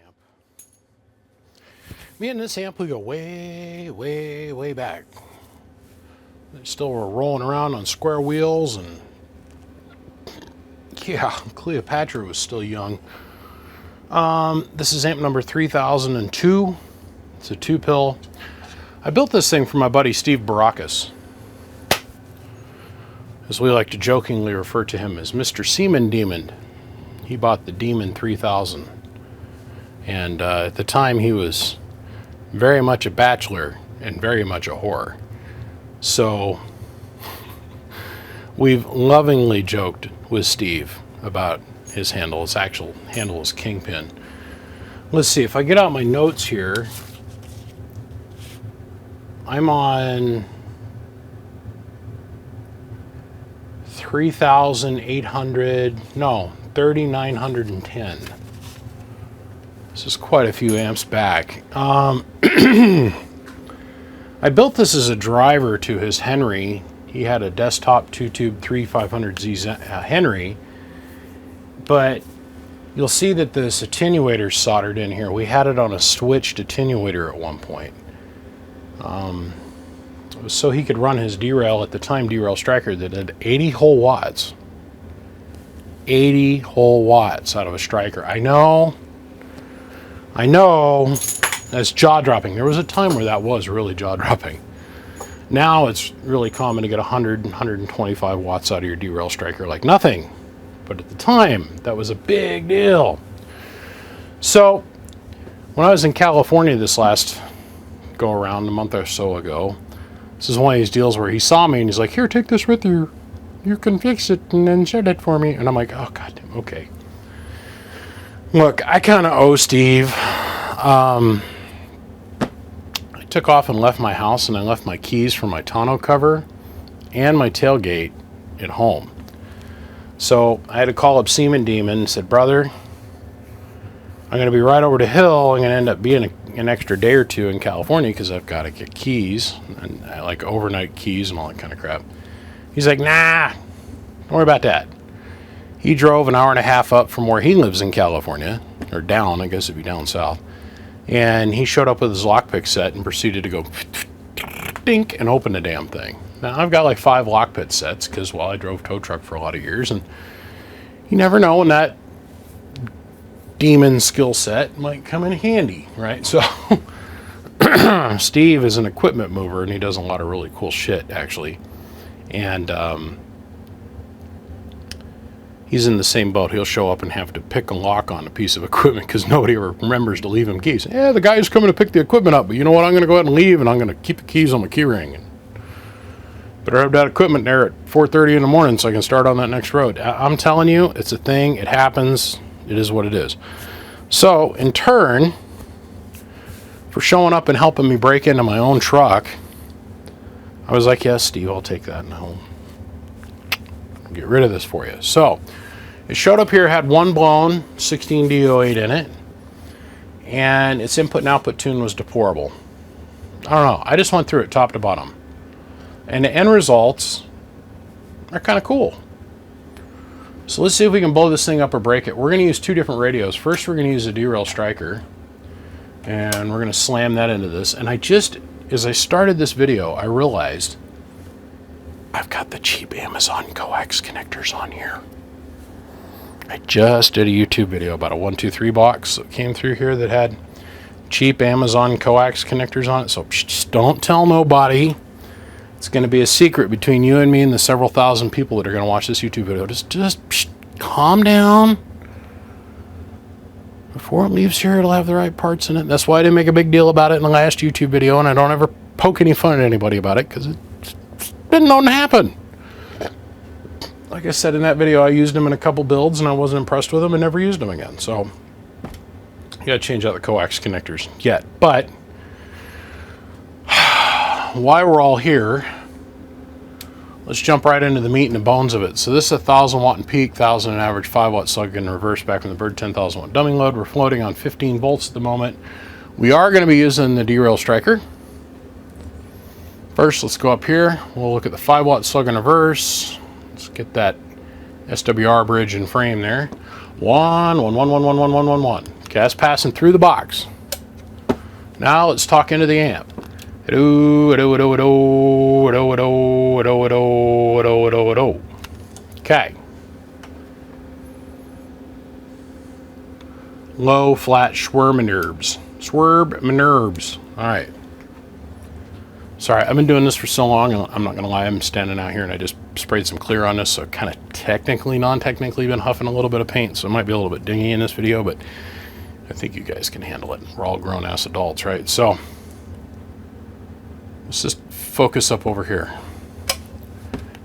amp. Me and this amp, we go way, way, way back. They still were rolling around on square wheels, and yeah, Cleopatra was still young. This is amp number 3002. It's a 2-pill. I built this thing for my buddy Steve Baracus, as we like to jokingly refer to him as Mr. Seaman Demon. He bought the Demon 3000, and at the time he was very much a bachelor and very much a whore. So we've lovingly joked with Steve about his handle. His actual handle is Kingpin. Let's see, if I get out my notes here, I'm on 3,910. This is quite a few amps back. I built this as a driver to his Henry. He had a desktop 2-tube 3500Z Henry, but you'll see that this attenuator's soldered in here. We had it on a switched attenuator at one point. It was so he could run his derail, at the time derail striker, that had 80 whole watts. 80 whole watts out of a striker. I know, that's jaw-dropping. There was a time where that was really jaw-dropping. Now it's really common to get 100, 125 watts out of your derail striker like nothing. But at the time, that was a big deal. So, when I was in California this last go-around a month or so ago, this is one of these deals where he saw me and he's like, "Here, take this with you. You can fix it and then set it for me." And I'm like, "Oh, goddamn, okay." Look, I kind of owe Steve. I took off and left my house, and I left my keys for my tonneau cover and my tailgate at home. So I had to call up Seaman Demon and said, "Brother, I'm going to be right over the hill. I'm going to end up being an extra day or two in California because I've got to get keys, and I like overnight keys and all that kind of crap." He's like, "Nah, don't worry about that." He drove an hour and a half up from where he lives in California, or down, I guess it'd be down south. And he showed up with his lockpick set and proceeded to go dink and open the damn thing. Now, I've got like 5 lockpick sets because, well, I drove tow truck for a lot of years, and you never know when that demon skill set might come in handy, right? So Steve is an equipment mover, and he does a lot of really cool shit, actually. And he's in the same boat. He'll show up and have to pick a lock on a piece of equipment because nobody ever remembers to leave him keys. "Yeah, the guy's coming to pick the equipment up, but you know what? I'm going to go ahead and leave, and I'm going to keep the keys on my key ring. And better have that equipment there at 4:30 in the morning so I can start on that next road." I'm telling you, it's a thing. It happens. It is what it is. So, in turn, for showing up and helping me break into my own truck, I was like, "Yes, Steve, I'll take that and I'll get rid of this for you." So, it showed up here, had one blown 16D08 in it, and its input and output tune was deplorable. I don't know. I just went through it top to bottom. And the end results are kind of cool. So let's see if we can blow this thing up or break it. We're going to use 2 different radios. First, we're going to use a derail striker, and we're going to slam that into this. And as I started this video, I realized I've got the cheap Amazon coax connectors on here. I just did a YouTube video about a 123 box that came through here that had cheap Amazon coax connectors on it. So just don't tell nobody. It's going to be a secret between you and me and the several thousand people that are going to watch this YouTube video. Just calm down. Before it leaves here, it'll have the right parts in it. That's why I didn't make a big deal about it in the last YouTube video, and I don't ever poke any fun at anybody about it because it's been known to happen. Like I said in that video, I used them in a couple builds, and I wasn't impressed with them and never used them again. So you got to change out the coax connectors yet. But while we're all here, let's jump right into the meat and the bones of it. So this is a 1,000 watt in peak, 1,000 in average, 5 watt slug in reverse back from the Bird 10,000 watt dumbing load. We're floating on 15 volts at the moment. We are going to be using the derail striker. First, let's go up here. We'll look at the 5 watt slug in reverse. Let's get that SWR bridge and frame there. 1, 1, 1, 1, 1, 1, 1, 1, 1. Okay, that's passing through the box. Now let's talk into the amp. Okay. Low, flat, swerb nerves. All right. Sorry, I've been doing this for so long, and I'm not going to lie, I'm standing out here and I just sprayed some clear on this, so kind of technically, non-technically been huffing a little bit of paint, so it might be a little bit dingy in this video, but I think you guys can handle it. We're all grown-ass adults, right? So, let's just focus up over here.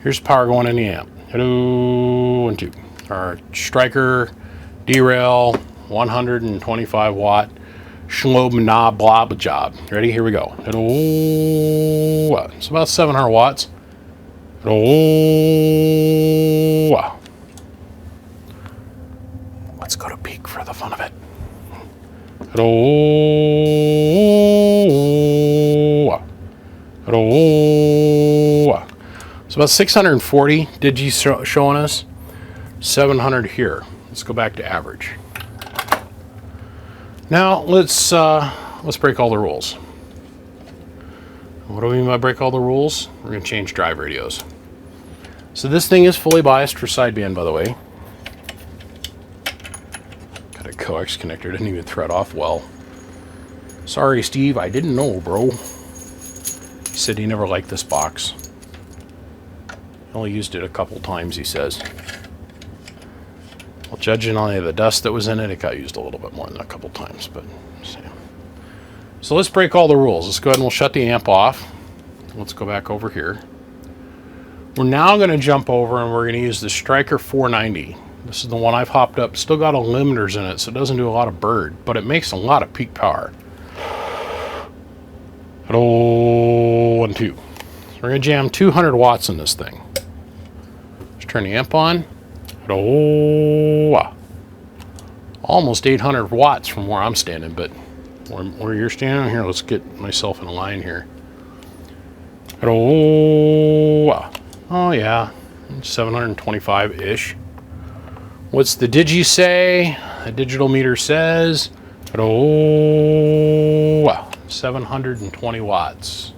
Here's power going in the amp. Hello, 1, 2. Our striker derail 125 watt schlob blob job. Ready? Here we go. It's about 700 watts. Let's go to peak for the fun of it. It's about 640 digi showing us. 700 here. Let's go back to average. Now let's break all the rules. What do we mean by break all the rules? We're going to change drive radios. So this thing is fully biased for sideband, by the way. Got a coax connector, didn't even thread off well. Sorry, Steve, I didn't know, bro. He said he never liked this box. He only used it a couple times, he says. Well, judging on the dust that was in it, it got used a little bit more than a couple times, but so let's break all the rules. Let's go ahead and we'll shut the amp off. Let's go back over here. We're now going to jump over and we're going to use the Striker 490. This is the one I've hopped up. Still got limiters in it, so it doesn't do a lot of bird, but it makes a lot of peak power. Hello, 1, 2. So we're going to jam 200 watts in this thing. Let's turn the amp on. Almost 800 watts from where I'm standing, but where you're standing here, let's get myself in a line here. Oh yeah, 725-ish. What's the digi say? The digital meter says 720 watts,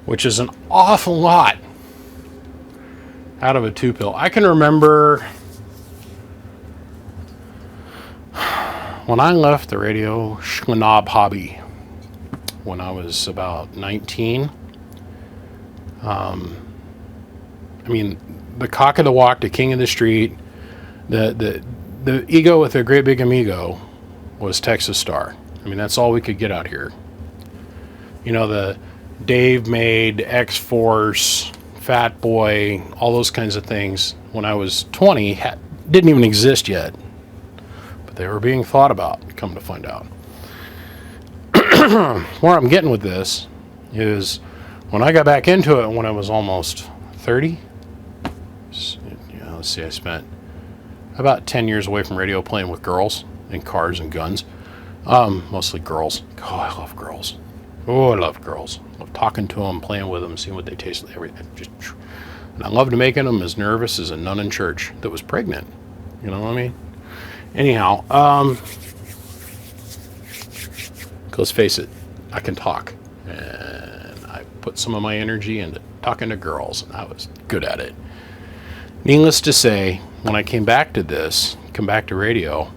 which is an awful lot out of a 2-pill. I can remember when I left the radio schnob hobby when I was about 19. I mean, the cock of the walk, the king of the street, the ego with a great big amigo was Texas Star. I mean, that's all we could get out here. You know, the Dave made X-Force, Fat Boy, all those kinds of things when I was 20 didn't even exist yet, but they were being thought about, come to find out. Where I'm getting with this is when I got back into it when I was almost 30, let's see, I spent about 10 years away from radio playing with girls and cars and guns, mostly girls. Oh, I love girls. Oh, I love girls. I love talking to them, playing with them, seeing what they taste like, everything. And I loved making them as nervous as a nun in church that was pregnant. You know what I mean? Anyhow, let's face it, I can talk. And I put some of my energy into talking to girls, and I was good at it. Needless to say, when I came back to radio,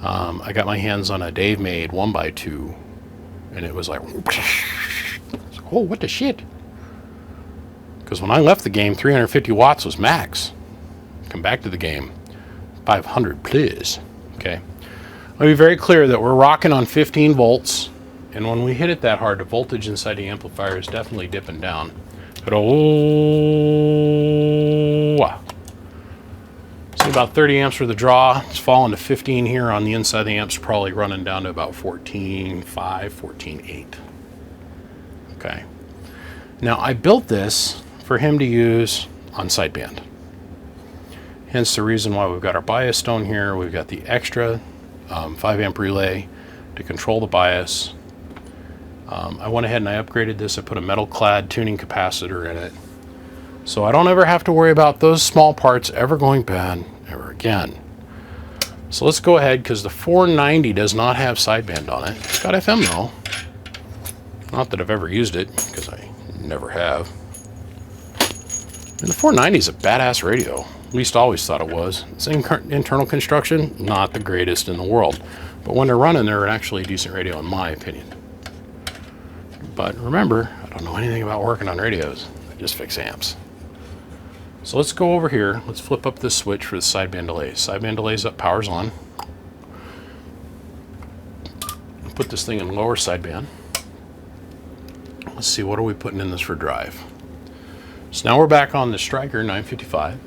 I got my hands on a Dave made 1x2. And it was like, oh, what the shit? Because when I left the game, 350 watts was max. Come back to the game, 500 please. Okay. I'll be very clear that we're rocking on 15 volts. And when we hit it that hard, the voltage inside the amplifier is definitely dipping down. See, about 30 amps for the draw. It's falling to 15 here on the inside. The amp's probably running down to about 14.5, 14.8. Okay. Now, I built this for him to use on sideband. Hence the reason why we've got our bias stone here. We've got the extra 5 amp relay to control the bias. I went ahead and I upgraded this. I put a metal clad tuning capacitor in it. So I don't ever have to worry about those small parts ever going bad ever again. So let's go ahead, because the 490 does not have sideband on it. It's got FM though. Not that I've ever used it, because I never have. And the 490 is a badass radio. At least I always thought it was. It's internal construction, not the greatest in the world. But when they're running, they're actually a decent radio in my opinion. But remember, I don't know anything about working on radios. I just fix amps. So let's go over here. Let's flip up this switch for the sideband delays. Sideband delays up, power's on. Put this thing in lower sideband. Let's see, what are we putting in this for drive? So now we're back on the Striker 955.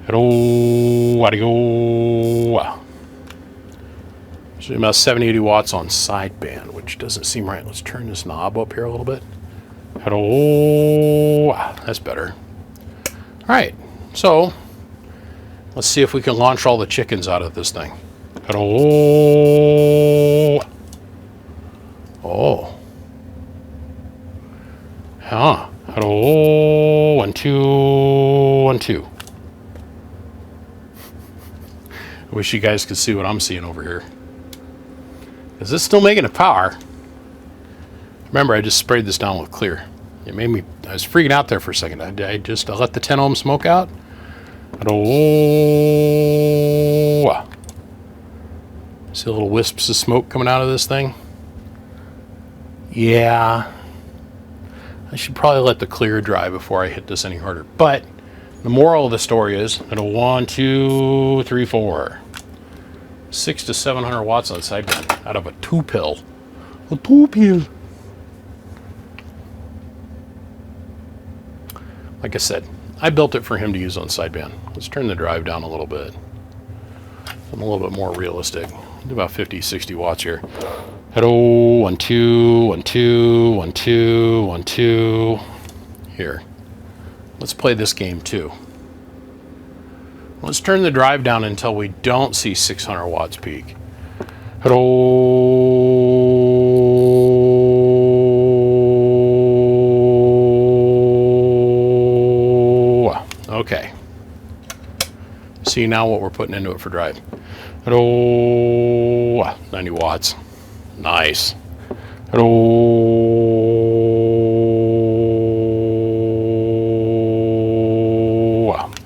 Hello, howdy go. So about 70-80 watts on sideband, which doesn't seem right. Let's turn this knob up here a little bit. Hello, that's better. All right, so let's see if we can launch all the chickens out of this thing. Hello. Oh. Huh. Hello. 1, 2, 1, 2. I wish you guys could see what I'm seeing over here. Is this still making a power? Remember, I just sprayed this down with clear. It made me, I was freaking out there for a second. I just let the 10 ohm smoke out. Oh. See little wisps of smoke coming out of this thing? Yeah. I should probably let the clear dry before I hit this any harder. But the moral of the story is, 1, 2, 3, 4. 600 to 700 watts on sideband out of a 2-pill. A 2-pill. Like I said, I built it for him to use on sideband. Let's turn the drive down a little bit. I'm a little bit more realistic. Do about 50, 60 watts here. Hello, 1, 2, 1, 2, 1, 2, 1, 2. Here. Let's play this game too. Let's turn the drive down until we don't see 600 watts peak. Okay. See now what we're putting into it for drive. 90 watts. Nice.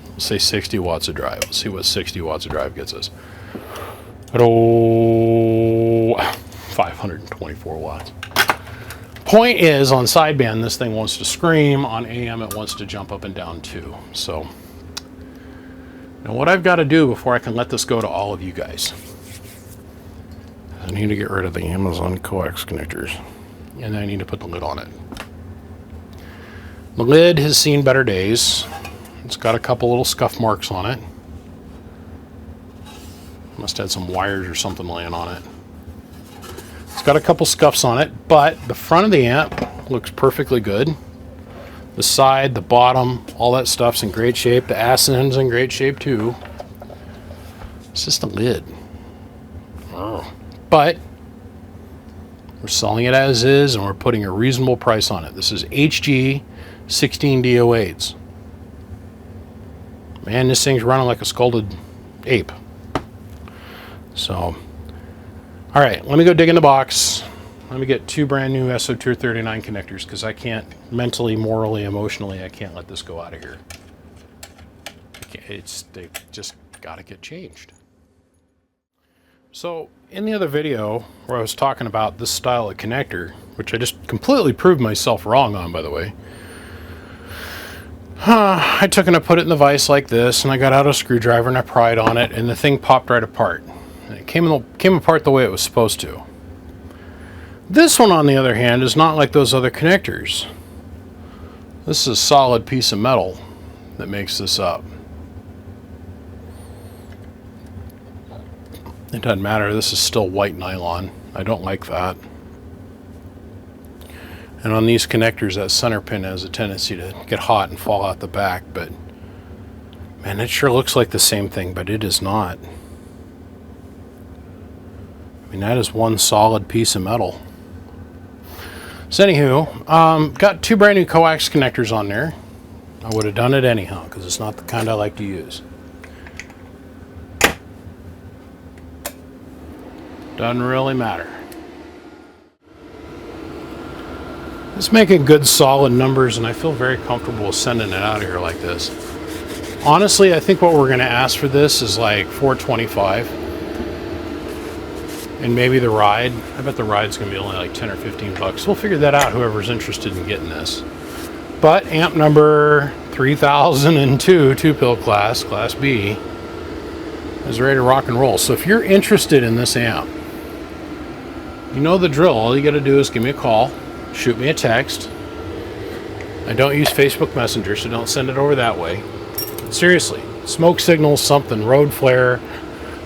Let's say 60 watts of drive. Let's see what 60 watts of drive gets us. 524 watts. Point is, on sideband, this thing wants to scream. On AM, it wants to jump up and down too. So, now what I've got to do before I can let this go to all of you guys, I need to get rid of the Amazon coax connectors, and then I need to put the lid on it. The lid has seen better days. It's got a couple little scuff marks on it. Must have had some wires or something laying on it. It's got a couple scuffs on it, but the front of the amp looks perfectly good. The side, the bottom, all that stuff's in great shape. The ass end's in great shape too. It's just a lid. Oh. But we're selling it as is, and we're putting a reasonable price on it. This is HG 16 DO8s. Man, this thing's running like a scalded ape. So, all right, let me go dig in the box. Let me get 2 brand new SO239 connectors, because I can't, mentally, morally, emotionally, I can't let this go out of here. They just got to get changed. So, in the other video where I was talking about this style of connector, which I just completely proved myself wrong on, by the way, I took and I put it in the vise like this, and I got out a screwdriver and I pried on it, and the thing popped right apart. And it came apart the way it was supposed to. This one, on the other hand, is not like those other connectors. This is a solid piece of metal that makes this up. It doesn't matter, this is still white nylon. I don't like that. And on these connectors, that center pin has a tendency to get hot and fall out the back, but man, it sure looks like the same thing, but it is not. I mean, that is one solid piece of metal. So anywho, got 2 brand new coax connectors on there. I would have done it anyhow, because it's not the kind I like to use. Doesn't really matter. It's making good solid numbers, and I feel very comfortable sending it out of here like this. Honestly, I think what we're going to ask for this is like $425, and maybe the ride. I bet the ride's going to be only like 10 or 15 bucks. We'll figure that out, whoever's interested in getting this. But amp number 3002, 2-pill class, Class B, is ready to rock and roll. So if you're interested in this amp, you know the drill. All you got to do is give me a call, shoot me a text. I don't use Facebook Messenger, so don't send it over that way. But seriously, smoke signals, something, road flare,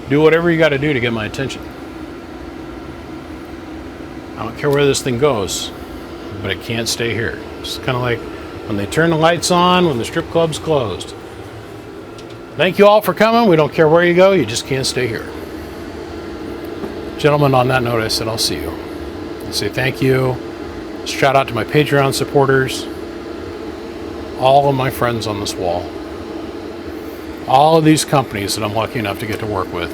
do whatever you got to do to get my attention. I don't care where this thing goes, but it can't stay here. It's kind of like when they turn the lights on when the strip club's closed. Thank you all for coming. We don't care where you go, you just can't stay here. Gentlemen, on that note, I said I'll see you. I say thank you. Shout out to my Patreon supporters, all of my friends on this wall, all of these companies that I'm lucky enough to get to work with.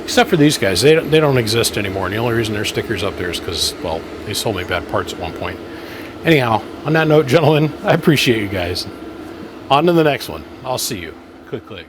Except for these guys, they don't exist anymore, and the only reason their sticker's up there is because, well, they sold me bad parts at one point. Anyhow, on that note, gentlemen, I appreciate you guys. On to the next one. I'll see you. Click, click.